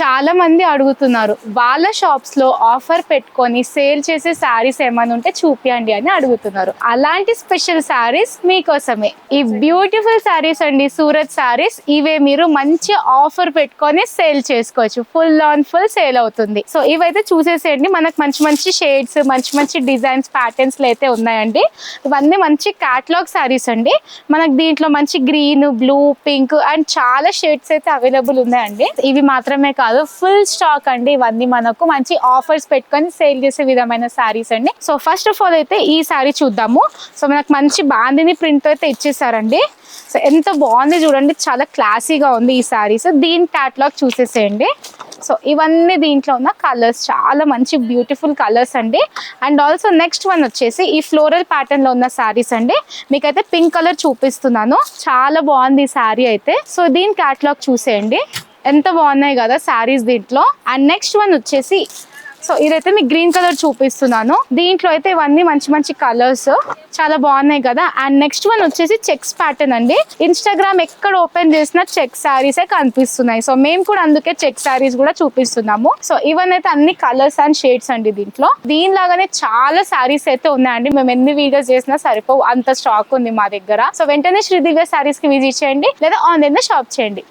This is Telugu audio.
చాలా మంది అడుగుతున్నారు వాళ్ళ షాప్స్ లో ఆఫర్ పెట్టుకొని సేల్ చేసే శారీస్ ఏమైనా ఉంటే చూపియండి అని అడుగుతున్నారు. అలాంటి స్పెషల్ శారీస్ మీకోసమే ఈ బ్యూటిఫుల్ శారీస్ అండి. సూరత్ శారీస్ ఇవే మీరు మంచి ఆఫర్ పెట్టుకొని సేల్ చేసుకోవచ్చు. ఫుల్ ఆన్ ఫుల్ సేల్ అవుతుంది. సో ఇవైతే చూసేసేయండి. మనకు మంచి మంచి షేడ్స్, మంచి మంచి డిజైన్స్, ప్యాటర్న్స్ అయితే ఉన్నాయండి. ఇవన్నీ మంచి క్యాటలాగ్ శారీస్ అండి. మనకు దీంట్లో మంచి గ్రీన్, బ్లూ, పింక్ అండ్ చాలా షేడ్స్ అయితే అవైలబుల్ ఉన్నాయండి. ఇవి మాత్రమే కాదు, ఫుల్ స్టాక్ అండి. ఇవన్నీ మనకు మంచి ఆఫర్స్ పెట్టుకొని సేల్ చేసే విధమైన శారీస్ అండి. సో ఫస్ట్ ఆఫ్ ఆల్ అయితే ఈ శారీ చూద్దాము. సో మనకు మంచి బాందిని ప్రింట్ అయితే ఇచ్చేసారండి. సో ఎంత బాగుంది చూడండి, చాలా క్లాసీగా ఉంది ఈ శారీస్. దీని క్యాటలాగ్ చూసేసేయండి. సో ఇవన్నీ దీంట్లో ఉన్న కలర్స్ చాలా మంచి బ్యూటిఫుల్ కలర్స్ అండి. అండ్ ఆల్సో నెక్స్ట్ వన్ వచ్చేసి ఈ ఫ్లోరల్ ప్యాటర్న్ లో ఉన్న శారీస్ అండి. మీకైతే పింక్ కలర్ చూపిస్తున్నాను. చాలా బాగుంది ఈ శారీ అయితే. సో దీని క్యాటలాగ్ చూసేయండి. ఎంత బాగున్నాయి కదా శారీస్ దీంట్లో. అండ్ నెక్స్ట్ వన్ వచ్చేసి సో ఇదైతే మీకు గ్రీన్ కలర్ చూపిస్తున్నాను. దీంట్లో అయితే ఇవన్నీ మంచి మంచి కలర్స్ చాలా బాగున్నాయి కదా. అండ్ నెక్స్ట్ వన్ వచ్చేసి చెక్స్ ప్యాటర్న్ అండి. ఇన్స్టాగ్రామ్ ఎక్కడ ఓపెన్ చేసినా చెక్ శారీసే కనిపిస్తున్నాయి. సో మేము కూడా అందుకే చెక్ శారీస్ కూడా చూపిస్తున్నాము. సో ఇవన్నీ అయితే అన్ని కలర్స్ అండ్ షేడ్స్ అండి. దీనిలాగానే చాలా శారీస్ అయితే ఉన్నాయండి. మేము ఎన్ని వీడియోస్ చేసినా సరిపోవు, అంత స్టాక్ ఉంది మా దగ్గర. సో వెంటనే శ్రీదివ్య శారీస్ కి విజిట్ చేయండి లేదా ఆన్లైన్ లో షాప్ చేయండి.